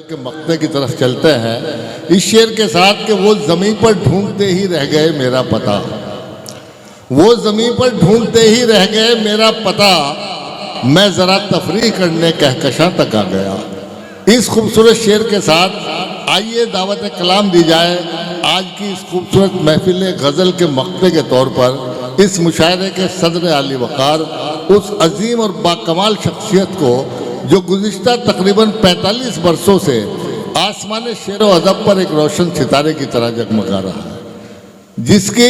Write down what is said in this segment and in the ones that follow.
کے مقطع کی طرف چلتے ہیں اس شعر کے ساتھ کہ وہ زمین پر ڈھونڈتے ہی رہ گئے میرا پتہ، وہ زمین پر ڈھونڈتے ہی رہ گئے میرا پتہ، میں ذرا تفریح کرنے کہکشاں تک آ گیا۔ اس خوبصورت شعر کے ساتھ آئیے دعوت کلام دی جائے آج کی اس خوبصورت محفل غزل کے مقطع کے طور پر اس مشاعرے کے صدر عالی وقار، اس عظیم اور باکمال شخصیت کو جو گزشتہ تقریباً 45 برسوں سے آسمان شعر و ادب پر ایک روشن ستارے کی طرح جگمگا رہا ہے، جس کی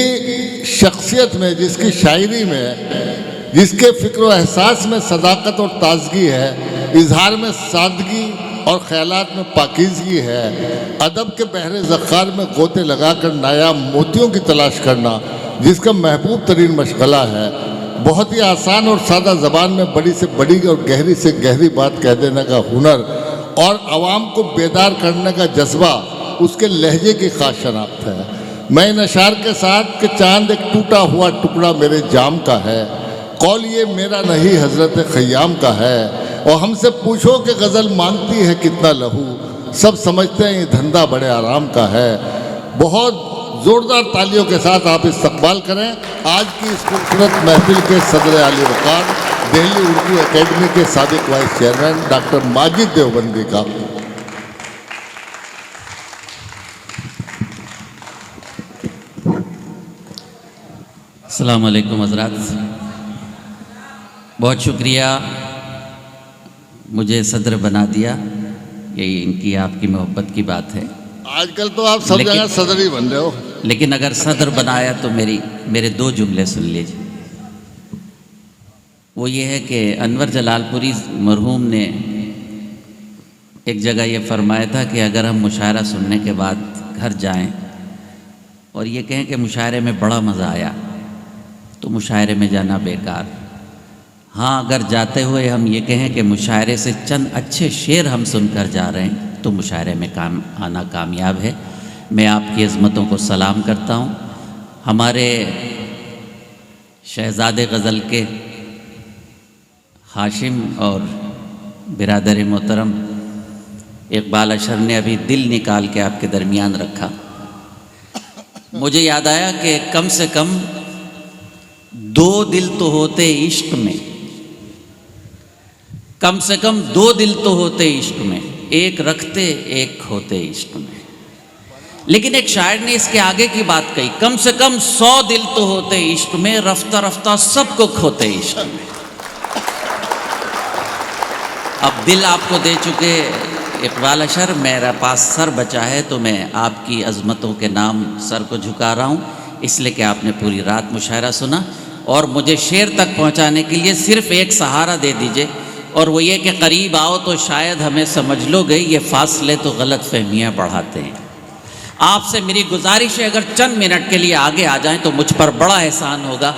شخصیت میں، جس کی شاعری میں، جس کے فکر و احساس میں صداقت اور تازگی ہے، اظہار میں سادگی اور خیالات میں پاکیزگی ہے، ادب کے بحر ذخار میں غوطے لگا کر نایاب موتیوں کی تلاش کرنا جس کا محبوب ترین مشغلہ ہے، بہت ہی آسان اور سادہ زبان میں بڑی سے بڑی اور گہری سے گہری بات کہہ دینے کا ہنر اور عوام کو بیدار کرنے کا جذبہ اس کے لہجے کی خاص شناخت ہے۔ میں ان اشعار کے ساتھ کہ چاند ایک ٹوٹا ہوا ٹکڑا میرے جام کا ہے، قول یہ میرا نہیں حضرت خیام کا ہے، اور ہم سے پوچھو کہ غزل مانگتی ہے کتنا لہو، سب سمجھتے ہیں یہ دھندا بڑے آرام کا ہے۔ بہت زوردار تالیوں کے ساتھ آپ استقبال کریں آج کی اس خوبصورت محفل کے صدر عالی وقار، دہلی اردو اکیڈمی کے سابق vice chairman doctor Majid Deobandi کا۔ السلام علیکم حضرات، بہت شکریہ مجھے صدر بنا دیا، یہی ان کی آپ کی محبت کی بات ہے۔ آج کل تو آپ سب جگہ صدر ہی بن رہے ہو، لیکن اگر صدر بنایا تو میرے دو جملے سن لیجیے۔ وہ یہ ہے کہ انور جلال پوری مرحوم نے ایک جگہ یہ فرمایا تھا کہ اگر ہم مشاعرہ سننے کے بعد گھر جائیں اور یہ کہیں کہ مشاعرے میں بڑا مزہ آیا تو مشاعرے میں جانا بیکار۔ ہاں، اگر جاتے ہوئے ہم یہ کہیں کہ مشاعرے سے چند اچھے شعر ہم سن کر جا رہے ہیں تو مشاعرے میں آنا کامیاب ہے۔ میں آپ کی عظمتوں کو سلام کرتا ہوں۔ ہمارے شہزاد غزل کے ہاشم اور برادر محترم اقبال اشر نے ابھی دل نکال کے آپ کے درمیان رکھا۔ مجھے یاد آیا کہ کم سے کم 2 دل تو ہوتے عشق میں، کم سے کم 2 دل تو ہوتے عشق میں، ایک رکھتے ایک کھوتے عشق میں۔ لیکن ایک شاعر نے اس کے آگے کی بات کہی، کم سے کم 100 دل تو ہوتے عشق میں، رفتہ رفتہ سب کو کھوتے عشق میں۔ اب دل آپ کو دے چکے اقبال اشر، میرا پاس سر بچا ہے تو میں آپ کی عظمتوں کے نام سر کو جھکا رہا ہوں، اس لیے کہ آپ نے پوری رات مشاعرہ سنا، اور مجھے شعر تک پہنچانے کے لیے صرف ایک سہارا دے دیجئے، اور وہ یہ کہ قریب آؤ تو شاید ہمیں سمجھ لو گے، یہ فاصلے تو غلط فہمیاں بڑھاتے ہیں۔ آپ سے میری گزارش ہے اگر چند منٹ کے لیے آگے آ جائیں تو مجھ پر بڑا احسان ہوگا۔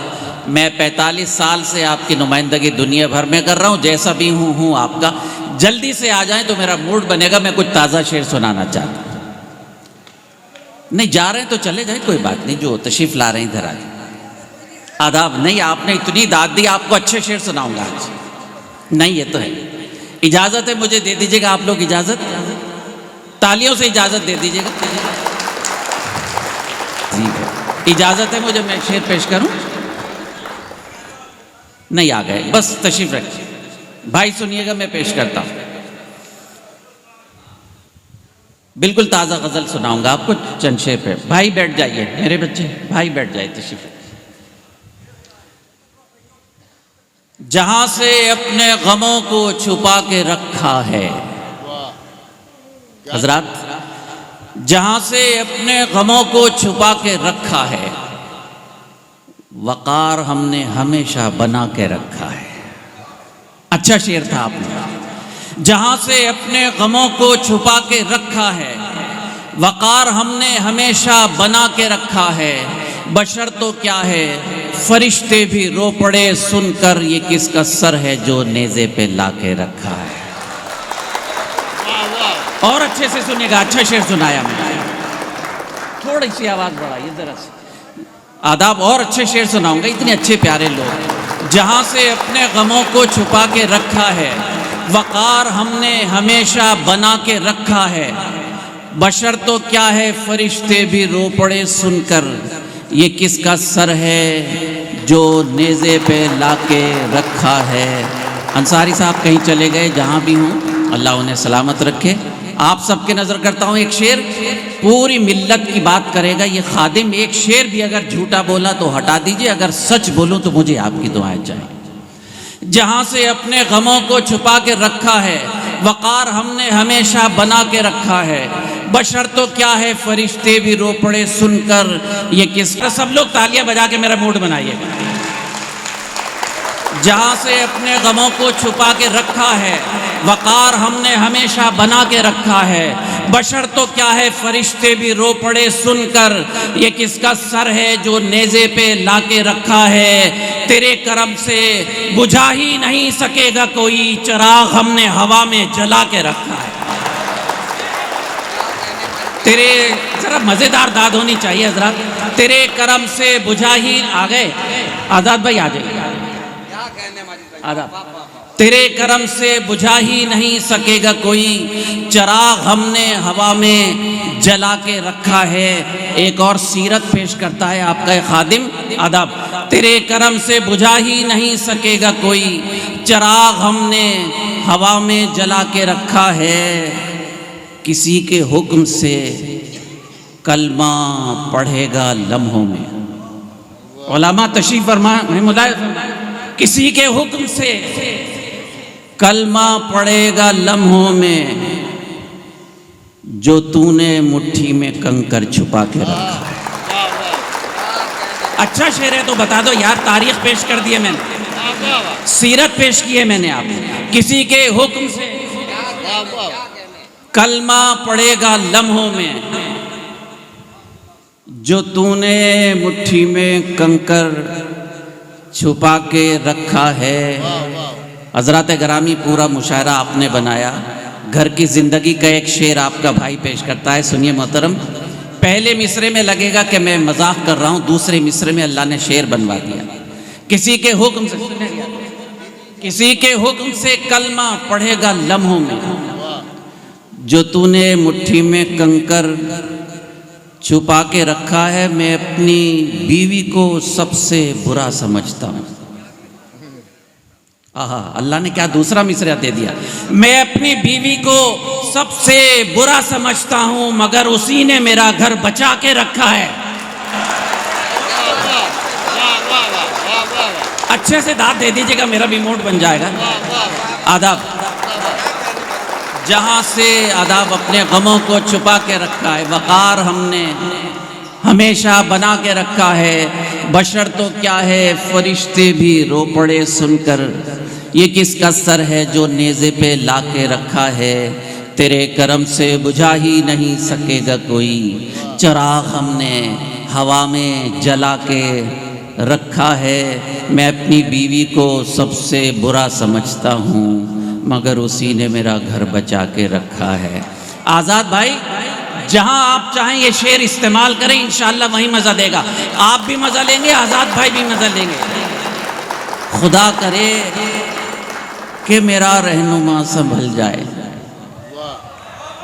میں 45 سال سے آپ کی نمائندگی دنیا بھر میں کر رہا ہوں، جیسا بھی ہوں آپ کا، جلدی سے آ جائیں تو میرا موڈ بنے گا، میں کچھ تازہ شعر سنانا چاہتا ہوں۔ نہیں جا رہے ہیں تو چلے جائیں، کوئی بات نہیں، جو تشریف لا رہے ہیں ادھر آ جائیں۔ آداب نہیں، آپ نے اتنی داد دی، آپ کو اچھے شعر سناؤں گا آج۔ نہیں یہ تو ہے، اجازت ہے مجھے دے دیجیے گا آپ لوگ، اجازت، تالیوں سے اجازت دے دیجیے گا جی، اجازت ہے مجھے میں شعر پیش کروں؟ نہیں آ گئے، بس تشریف رکھیے بھائی، سنیے گا میں پیش کرتا ہوں۔ بالکل تازہ غزل سناؤں گا آپ کو چند شعر پہ۔ بھائی بیٹھ جائیے، میرے بچے بھائی بیٹھ جائے، تشریف رکھیے۔ جہاں سے اپنے غموں کو چھپا کے رکھا ہے، حضرات، جہاں سے اپنے غموں کو چھپا کے رکھا ہے، وقار ہم نے ہمیشہ بنا کے رکھا ہے۔ اچھا شعر تھا آپ نے۔ جہاں سے اپنے غموں کو چھپا کے رکھا ہے، وقار ہم نے ہمیشہ بنا کے رکھا ہے، بشر تو کیا ہے فرشتے بھی رو پڑے سن کر، یہ کس کا سر ہے جو نیزے پہ لا کے رکھا ہے۔ اور اچھے سے سنیے گا، اچھا شعر سنایا میں نے، تھوڑی سی آواز بڑھائیے ذرا سے، آداب، اور اچھے شعر سناؤں گا، اتنے اچھے پیارے لوگ۔ جہاں سے اپنے غموں کو چھپا کے رکھا ہے، وقار ہم نے ہمیشہ بنا کے رکھا ہے، بشر تو کیا ہے فرشتے بھی رو پڑے سن کر، یہ کس کا سر ہے جو نیزے پہ لا کے رکھا ہے۔ انصاری صاحب کہیں چلے گئے، جہاں بھی ہوں اللہ انہیں سلامت رکھے۔ آپ سب کے نظر کرتا ہوں ایک شعر پوری ملت کی بات کرے گا یہ خادم، ایک شعر بھی اگر جھوٹا بولا تو ہٹا دیجئے، اگر سچ بولوں تو مجھے آپ کی دعائیں چاہیے۔ جہاں سے اپنے غموں کو چھپا کے رکھا ہے، وقار ہم نے ہمیشہ بنا کے رکھا ہے، بشر تو کیا ہے فرشتے بھی رو پڑے سن کر، یہ کس کا۔ سب لوگ تالیاں بجا کے میرا موڈ بنائیے گا۔ جہاں سے اپنے غموں کو چھپا کے رکھا ہے، وقار ہم نے ہمیشہ بنا کے رکھا ہے، بشر تو کیا ہے فرشتے بھی رو پڑے سن کر، یہ کس کا سر ہے جو نیزے پہ لا کے رکھا ہے، تیرے کرم سے بجھا ہی نہیں سکے گا کوئی چراغ ہم نے ہوا میں جلا کے رکھا ہے۔ تیرے ذرا مزیدار داد ہونی چاہیے حضرات، تیرے کرم سے بجھا ہی آ گئے آزاد بھائی آ جائیے آداب، تیرے کرم سے بجھا ہی نہیں سکے گا کوئی چراغ ہم نے ہوا میں جلا کے رکھا ہے۔ ایک اور سیرت پیش کرتا ہے آپ کا خادم، آداب، تیرے کرم سے بجھا ہی نہیں سکے گا کوئی چراغ ہم نے ہوا میں جلا کے رکھا ہے، کسی کے حکم سے کلمہ پڑھے گا لمحوں میں۔ علماء تشریف فرما کسی کے حکم سے کلمہ پڑے گا لمحوں میں، جو تو نے مٹھی میں کنکر چھپا کے رکھا۔ اچھا شعر ہے تو بتا دو یار، تاریخ پیش کر دی ہے میں نے، سیرت پیش کی ہے میں نے، آپ کسی کے حکم سے کلمہ پڑے گا لمحوں میں، جو تو نے مٹھی میں کنکر چھپا کے رکھا ہے۔ حضرات گرامی پورا مشاعرہ آپ نے بنایا، گھر کی زندگی کا ایک شعر آپ کا بھائی پیش کرتا ہے، سنیے محترم۔ پہلے مصرے میں لگے گا کہ میں مذاق کر رہا ہوں، دوسرے مصرے میں اللہ نے شعر بنوا دیا۔ کسی کے حکم سے، کسی کے حکم سے کلمہ پڑھے گا لمحوں میں، جو تو نے مٹھی میں کنکر چھپا کے رکھا ہے، میں اپنی بیوی کو سب سے برا سمجھتا ہوں۔ آہا، اللہ نے کیا دوسرا مصرعہ دے دیا، میں اپنی بیوی کو سب سے برا سمجھتا ہوں، مگر اسی نے میرا گھر بچا کے رکھا ہے۔ اچھے سے داد دے دیجئے گا، میرا بھی موڈ بن جائے گا۔ آداب، جہاں سے آداب اپنے غموں کو چھپا کے رکھا ہے، وقار ہم نے ہمیشہ بنا کے رکھا ہے، بشر تو کیا ہے فرشتے بھی رو پڑے سن کر، یہ کس کا سر ہے جو نیزے پہ لا کے رکھا ہے، تیرے کرم سے بجھا ہی نہیں سکے گا کوئی چراغ ہم نے ہوا میں جلا کے رکھا ہے، میں اپنی بیوی کو سب سے برا سمجھتا ہوں، مگر اسی نے میرا گھر بچا کے رکھا ہے۔ آزاد بھائی جہاں آپ چاہیں یہ شعر استعمال کریں، انشاءاللہ وہیں مزہ دے گا، آپ بھی مزہ لیں گے، آزاد بھائی بھی مزہ لیں گے۔ خدا کرے کہ میرا رہنما سنبھل جائے،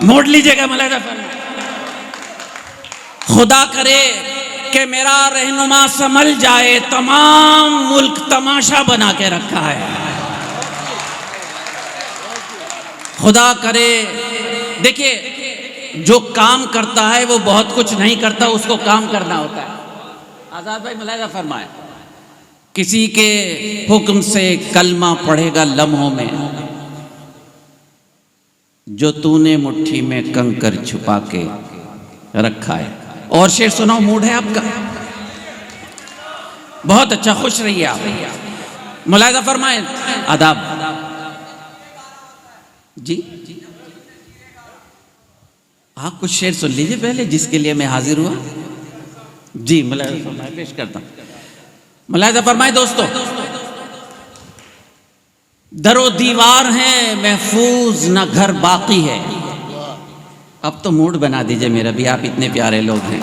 موڑ لیجئے گا ملائدہ فرما، خدا کرے کہ میرا رہنما سنبھل جائے، تمام ملک تماشا بنا کے رکھا ہے۔ خدا کرے، دیکھیے جو کام کرتا ہے وہ بہت کچھ نہیں کرتا، اس کو کام کرنا ہوتا ہے۔ آزاد بھائی ملاحظہ فرمائے، کسی کے حکم سے کلمہ پڑھے گا لمحوں میں، جو تو نے مٹھی میں کنکر چھپا کے رکھا ہے۔ اور شعر سناؤ، موڈ ہے آپ کا؟ بہت اچھا، خوش رہیے آپ، ملاحظہ فرمائے۔ آداب جی، آپ کچھ شعر سن لیجئے پہلے جس کے لیے میں حاضر ہوا۔ جی ملاحظہ فرمائے، پیش کرتا ہوں، ملاحظہ فرمائے دوستو۔ در و دیوار ہیں محفوظ، نہ گھر باقی ہے۔ اب تو موڈ بنا دیجئے میرا بھی، آپ اتنے پیارے لوگ ہیں۔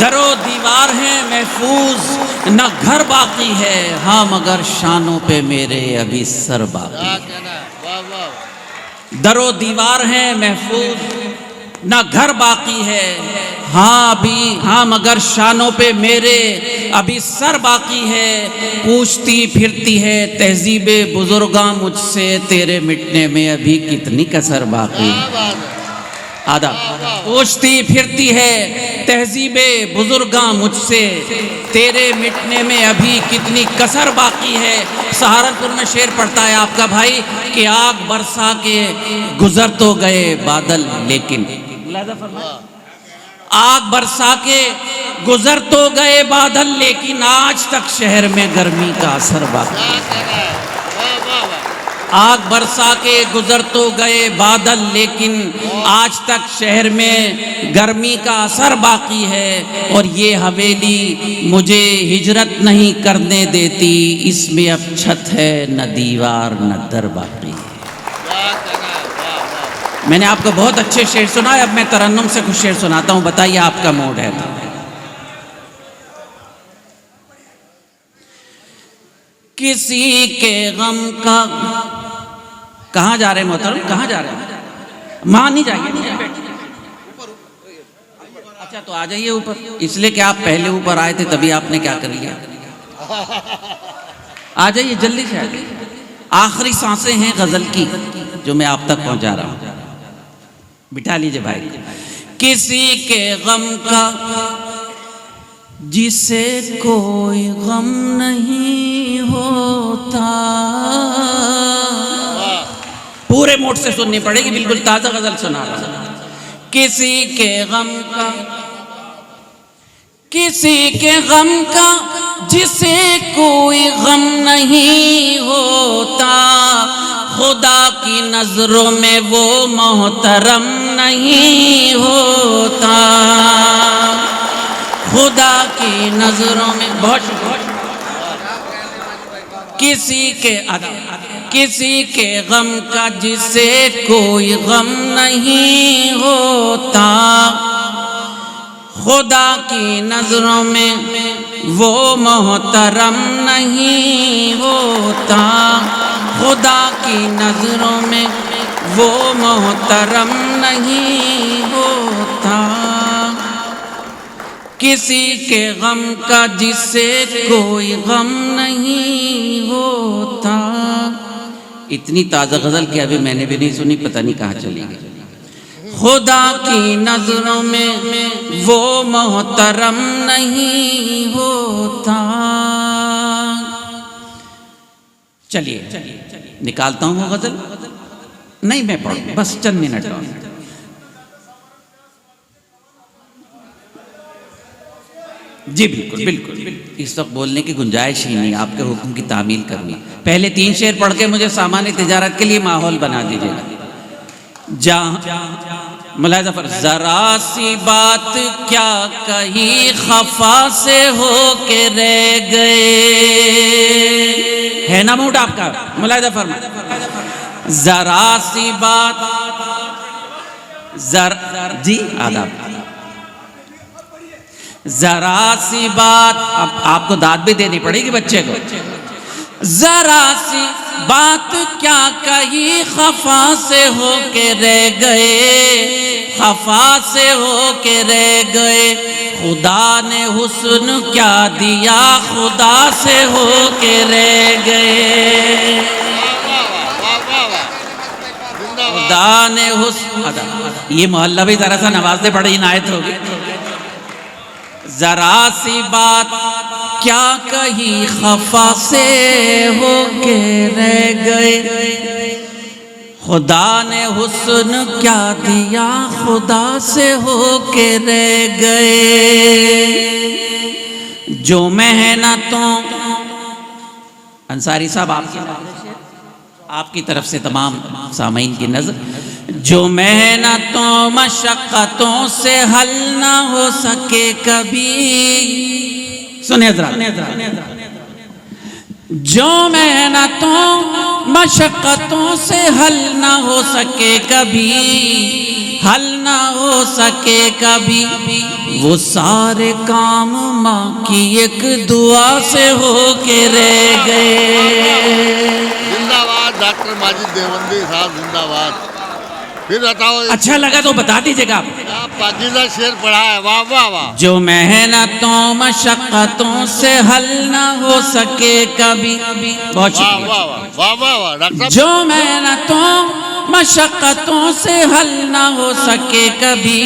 در و دیوار ہیں محفوظ، نہ گھر باقی ہے، ہاں مگر شانوں پہ میرے ابھی سر باقی ہے۔ در و دیوار ہیں محفوظ، نہ گھر باقی ہے، ہاں مگر شانوں پہ میرے ابھی سر باقی ہے، پوچھتی پھرتی ہے تہذیب بزرگاں مجھ سے، تیرے مٹنے میں ابھی کتنی کسر باقی ہے۔ آدھا پوچھتی پھرتی ہے تہذیب بزرگاں مجھ سے، تیرے مٹنے میں ابھی کتنی کسر باقی ہے۔ سہارنپور میں شعر پڑھتا ہے آپ کا بھائی کہ آگ برسا کے گزر تو گئے بادل، لیکن آگ برسا کے گزر تو گئے بادل، لیکن آج تک شہر میں گرمی کا اثر باقی ہے۔ آگ برسا کے گزر تو گئے بادل، لیکن آج تک شہر میں گرمی کا اثر باقی ہے، اور یہ حویلی مجھے ہجرت نہیں کرنے دیتی، اس میں اب چھت ہے نہ دیوار نہ در باقی ہے۔ میں نے آپ کو بہت اچھے شعر سنا ہے، اب میں ترنم سے کچھ شعر سناتا ہوں، بتائیے آپ کا موڈ ہے تو۔ کسی کے غم کا، کہاں جا رہے ہیں محترم، کہاں جا رہے ہیں؟ وہاں نہیں جائیے، اچھا تو آ جائیے اوپر، اس لیے کہ آپ پہلے اوپر آئے تھے تبھی آپ نے کیا کر لیا، آ جائیے جلدی سے آ جائیے۔ آخری سانسیں ہیں غزل کی جو میں آپ تک پہنچا رہا ہوں، بٹھا لیجئے بھائی۔ کسی کے غم کا جسے کوئی غم نہیں ہوتا، پورے موڈ سے سننی پڑے گی، بالکل تازہ غزل سنا رہا ہوں۔ کسی کے غم کا، کسی کے غم کا جسے کوئی غم نہیں ہوتا، خدا کی نظروں میں وہ محترم نہیں ہوتا، خدا کی نظروں میں کسی کے غم کا جسے کوئی غم نہیں ہوتا، خدا کی نظروں میں وہ محترم نہیں ہوتا، خدا کی نظروں میں وہ محترم نہیں ہوتا، کسی کے غم کا جسے کوئی غم نہیں ہوتا۔ اتنی تازہ غزل کہ ابھی میں نے بھی نہیں سنی، پتہ نہیں کہاں چلی گئی۔ خدا کی نظروں میں وہ محترم نہیں ہوتا۔ چلیے نکالتا ہوں وہ غزل، نہیں میں پڑھوں بس چند منٹ اور۔ جی بالکل بالکل، اس وقت بولنے کی گنجائش ہی نہیں، آپ کے حکم کی تعمیل کرنی۔ پہلے 3 شعر پڑھ کے مجھے سامان تجارت کے لیے ماحول بنا دیجیے گا۔ ملاحظہ پر، ذرا سی بات کیا کہی خفا سے ہو کے رہ گئے، ہے نا موڈ آپ کا؟ ملاحظہ فرما، ذرا سی بات، جی آداب، ذرا سی بات، اب آپ کو داد بھی دینی پڑے گی بچے کو، ذرا سی بات کیا کہی خفا سے ہو کے رہ گئے، خفا سے ہو کے رہ گئے، خدا نے حسن کیا دیا خدا سے ہو کے رہ گئے، خدا نے حسن، یہ محلہ بھی ذرا سا نوازتے پڑے عنایت ہوگی۔ ذرا سی بات کیا کہی خفا سے ہو کے رہ گئے، خدا نے حسن کیا دیا خدا سے ہو کے رہ گئے، جو محنتوں، انصاری صاحب آپ کی طرف سے تمام سامعین کی نظر، جو محنتوں مشقتوں سے حل نہ ہو سکے کبھی، سنیں حضرات، جو محنتوں مشقتوں سے حل نہ ہو سکے کبھی، حل نہ ہو سکے کبھی، وہ سارے کام ماں کی ایک دعا سے ہو کے رہ گئے۔ زندہ باد ڈاکٹر ماجد دیوبندی صاحب، زندہ باد۔ پھر بتاؤ اچھا لگا تو بتا دیجیے گا آپ. کیا پاکیزہ شعر پڑھا ہے. واہ واہ واہ. جو محنتوں مشقتوں سے حل نہ ہو سکے کبھی. بہت واہ شکریہ. واہ واہ واہ واہ واہ. ڈاکٹر صاحب جو محنتوں مشقتوں سے حل نہ ہو سکے کبھی،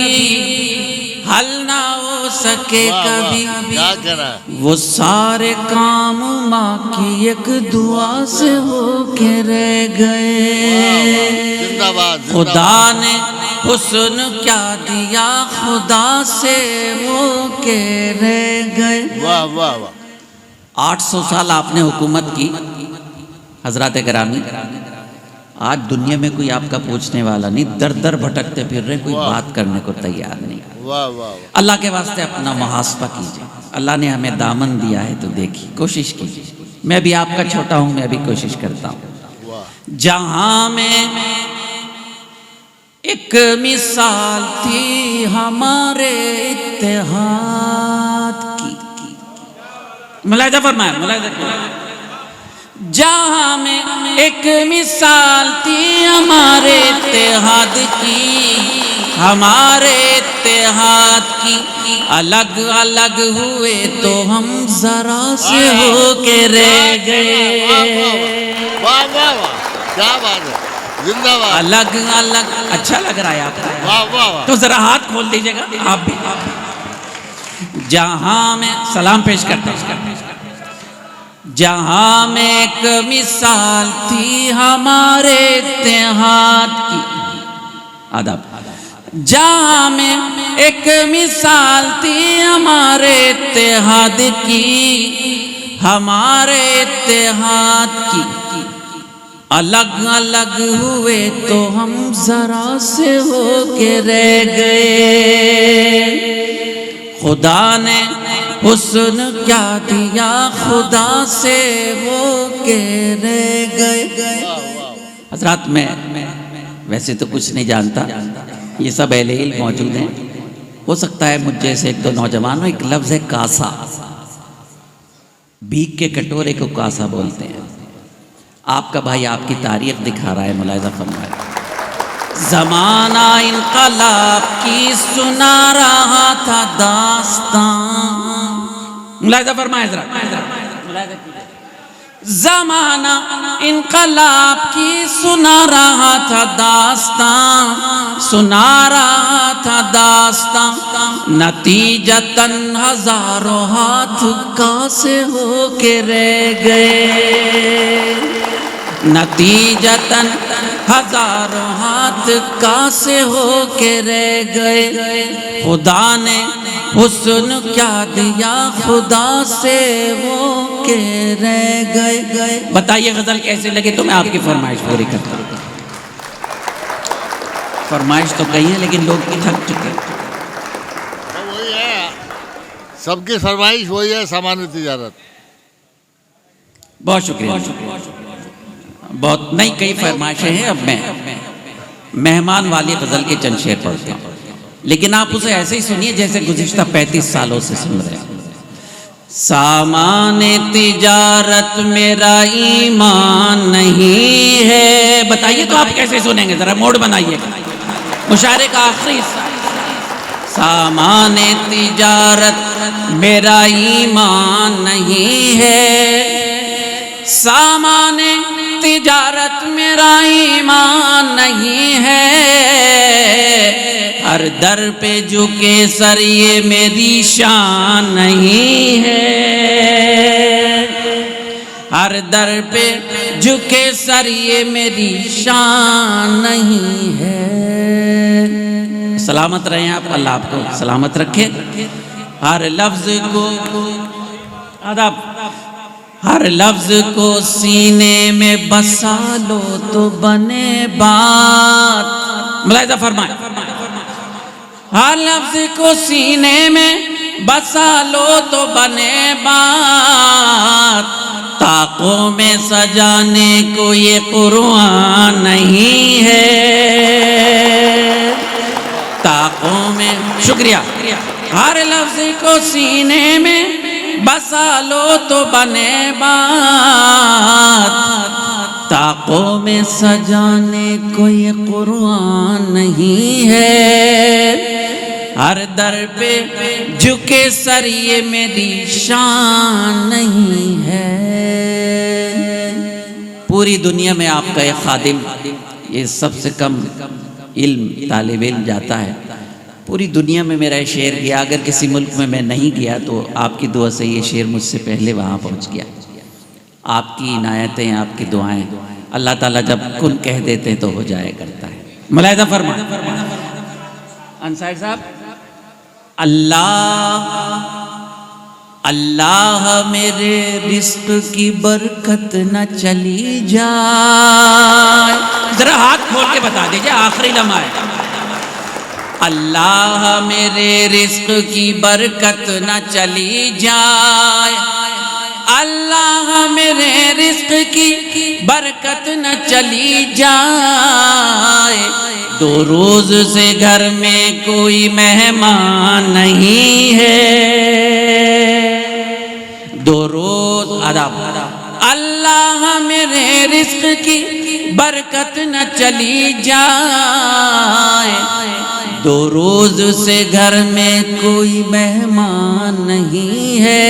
حل نہ ہو سکے واہ واہ. کبھی، کیا کہہ رہا ہے. وہ سارے کام ماں کی ایک دعا سے ہو کے رہ گئے. زندہ باد. خدا نے حسن کیا دیا خدا سے وہ کے رہ گئے. واہ واہ واہ. 800 سال آپ نے حکومت کی حضرات گرامی. آج دنیا میں کوئی آپ کا پوچھنے والا نہیں، در در بھٹکتے پھر رہے، کوئی بات کرنے کو تیار نہیں. واہ واہ. اللہ کے واسطے اپنا محاسبہ کیجیے. اللہ نے ہمیں دامن دیا ہے تو دیکھیے، کوشش کیجیے. میں بھی آپ کا چھوٹا ہوں، میں بھی کوشش کرتا ہوں. جہاں میں ایک مثال تھی ہمارے اتحاد کی. ملاحظہ فرمائیں، ملاحظہ فرمائیں. جہاں میں ایک مثال تھی ہمارے اتحاد کی، ہمارے اتحاد کی. الگ الگ ہوئے تو ہم ذرا سے ہو کے رہ گئے. واہ واہ واہ. کیا بات ہے. زندہ باد. الگ الگ. اچھا لگ رہا ہے آپ کو؟ واہ واہ واہ. تو ذرا ہاتھ کھول دیجیے گا آپ بھی. جہاں میں سلام پیش کرتا ہوں. جہاں میں ایک مثال تھی ہمارے اتحاد کی. آداب. جہاں میں ایک مثال تھی ہمارے اتحاد کی، ہمارے اتحاد کی. الگ الگ ہوئے تو ہم ذرا سے ہو کے رہ گئے. خدا نے حسن کیا دیا خدا سے وہ کے رہ گئے. حضرات میں ویسے تو کچھ نہیں جانتا، یہ سب اہل علم موجود ہیں. ہو سکتا ہے مجھ جیسے ایک دو نوجوانوں. ایک لفظ ہے کاسا. بھیگ کے کٹورے کو کاسا بولتے ہیں. آپ کا بھائی آپ کی تاریخ دکھا رہا ہے، ملاحظہ فرمائے. زمانہ انقلاب کی سنا رہا تھا داستان. ملاحظہ فرمائے ذرا. زمانہ انقلاب کی سنا رہا تھا داستان، سنا رہا تھا داستان. نتیجتاً ہزاروں ہاتھ کاسے ہو کے رہ گئے. نتیجتاً ہزاروں ہاتھ کاسے ہو کے رہ گئے. خدا نے حسن کیا دیا خدا سے وہ کے رہ گئے. بتائیے غزل کیسے لگے تو میں آپ کی فرمائش پوری کرتا ہوں. فرمائش تو کہی ہے لیکن لوگ بھی تھک چکے. وہی ہے، سب کی فرمائش وہی ہے، سامان تجارت. بہت شکریہ. بہت نہیں، کئی فرمائشیں ہیں. اب میں مہمان والی غزل کے چند شعر پڑھتا ہوں، لیکن آپ اسے ایسے ہی سنیے جیسے گزشتہ 35 سالوں سے سن رہے ہیں. سامان تجارت میرا ایمان نہیں ہے. بتائیے تو آپ کیسے سنیں گے؟ ذرا موڈ بنائیے گا. مشاعرے کا آخری حصہ. سامان تجارت میرا ایمان نہیں ہے، سامان تجارت میرا ایمان نہیں ہے. ہر در پہ جھکے سر یہ میری شان نہیں ہے. ہر در پہ جھکے سر یہ میری شان نہیں ہے. سلامت رہیں آپ، اللہ آپ کو سلامت رکھے. ہر لفظ کو آداب، ہر لفظ کو سینے میں بسا لو تو بنے بات. ملاحظہ فرمائیں. ہر لفظ کو سینے میں بسا لو تو بنے بات. طاقوں میں سجانے کو یہ قرآن نہیں ہے. طاقوں میں شکریہ. ہر لفظ کو سینے میں بسا لو تو بنے بات. طاقوں میں سجانے کو یہ قرآن نہیں ہے، ہر در پہ جھکے سر یہ میری شان نہیں ہے۔ پوری دنیا میں آپ کا ایک خادم، یہ سب سے کم علم طالب علم جاتا ہے، پوری دنیا میں میرا یہ شعر گیا، اگر کسی ملک میں میں نہیں گیا تو آپ کی دعا سے یہ شعر مجھ سے پہلے وہاں پہنچ گیا۔ آپ کی عنایتیں، آپ کی دعائیں، اللہ تعالیٰ جب کن کہہ دیتے ہیں تو ہو جایا کرتا ہے۔ ملاحظہ فرمائیں انصاری صاحب، اللہ اللہ میرے رزق کی برکت نہ چلی جائے، ذرا ہاتھ کھول کے بتا دیجئے، آخری لمحہ ہے۔ اللہ میرے رزق کی برکت نہ چلی جائے، اللہ میرے رزق کی برکت نہ چلی جائے، 2 روز سے گھر میں کوئی مہمان نہیں ہے، 2 روز آداب، اللہ میرے رزق کی برکت نہ چلی جائے، 2 روز سے گھر میں کوئی مہمان نہیں ہے،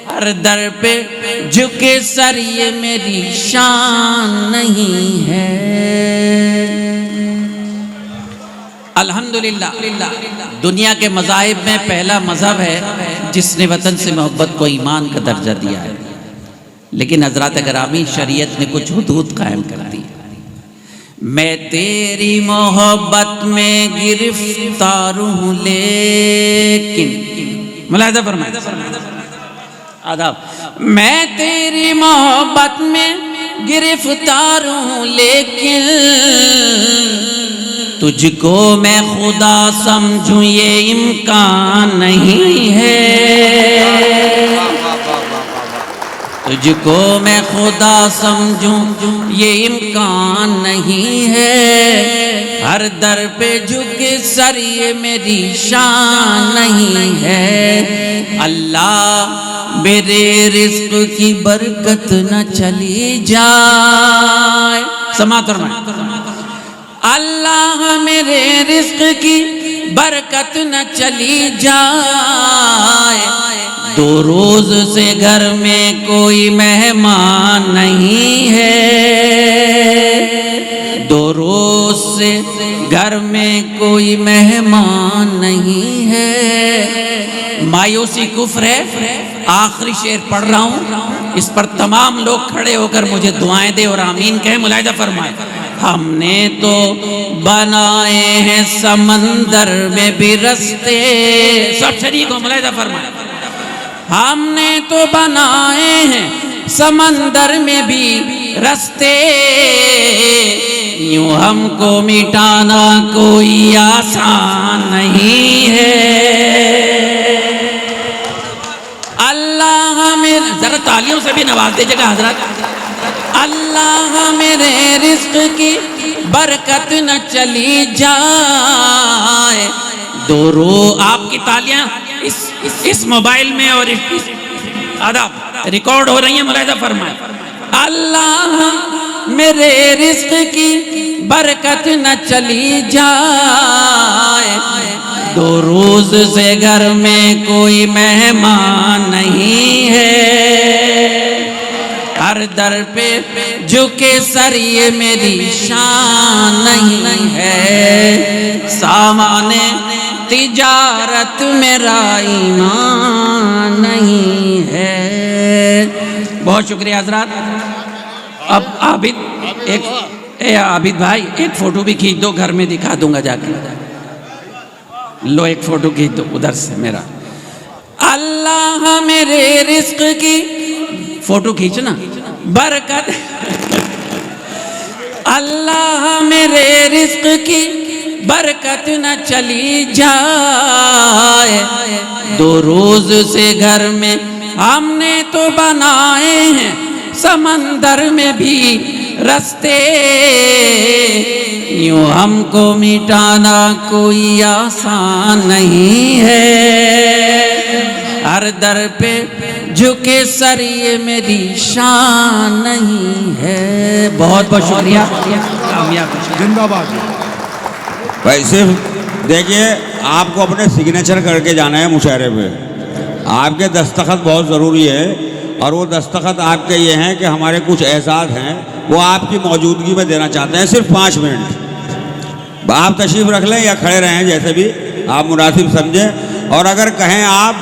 ہر در پہ جھکے سر یہ میری شان نہیں ہے۔ الحمدللہ دنیا کے مذاہب میں پہلا مذہب ہے جس نے وطن سے محبت کو ایمان کا درجہ دیا ہے، لیکن حضرات گرامی شریعت نے کچھ حدود قائم کر دی۔ میں تیری محبت میں گرفتار ہوں لیکن، ملاحظہ فرمائیں آداب، میں تیری محبت میں گرفتار ہوں لیکن تجھ کو میں خدا سمجھوں یہ امکان نہیں ہے، تجھ کو میں خدا سمجھوں یہ امکان نہیں ہے، ہر در پہ جھکے سر یہ میری شان نہیں ہے، اللہ میرے رزق کی برکت نہ چلی جائے، سماعت فرمائیں، اللہ میرے رزق کی برکت نہ چلی جائے، 2 روز سے گھر میں کوئی مہمان نہیں ہے، 2 روز سے گھر میں کوئی مہمان نہیں ہے، مایوسی کفر ہے۔ آخری شعر پڑھ رہا ہوں، اس پر تمام لوگ کھڑے ہو کر مجھے دعائیں دے اور آمین کہیں۔ ملاحظہ فرمائیں، ہم نے تو بنائے ہیں سمندر میں بھی رستے، سب شریک ہو، ملاحظہ فرمائیں، ہم نے تو بنائے ہیں سمندر میں بھی رستے، یوں ہم کو مٹانا کوئی آسان نہیں ہے، اللہ میرے، ذرا تالیوں سے بھی نواز دیجئے گا حضرات، اللہ میرے رزق کی برکت نہ چلی جائے، 2 روز، آپ کی تالیاں اس موبائل میں اور آداب ریکارڈ ہو رہی ہیں، ملاحظہ فرمائیں، اللہ میرے رزق کی برکت نہ چلی جائے، 2 روز سے گھر میں کوئی مہمان نہیں ہے، ہر در پہ جھکے سر یہ میری شان نہیں ہے، سامان تجارت میرا ایمان نہیں ہے۔ بہت شکریہ حضرات۔ اب عابد، عابد بھائی ایک فوٹو بھی کھینچ دو، گھر میں دکھا دوں گا جا کے، لو ایک فوٹو کھینچ دو ادھر سے میرا۔ اللہ میرے رزق کی، فوٹو کھینچنا، برکت، اللہ میرے رزق کی برکت نہ چلی جائے، 2 روز سے گھر میں ہم نے تو بنائے ہیں سمندر میں بھی رستے، یوں ہم کو مٹانا کوئی آسان نہیں ہے، ہر در پہ جھکے سر یہ میری شان نہیں ہے. بہت بہت شکریہ. کامیاب زندہ باد. بھائی صرف دیکھیے آپ کو اپنے سگنیچر کر کے جانا ہے مشاعرے پہ. آپ کے دستخط بہت ضروری ہے اور وہ دستخط آپ کے یہ ہیں کہ ہمارے کچھ اعزاز ہیں وہ آپ کی موجودگی میں دینا چاہتے ہیں. صرف 5 منٹ آپ تشریف رکھ لیں یا کھڑے رہیں جیسے بھی آپ مناسب سمجھیں. اور اگر کہیں آپ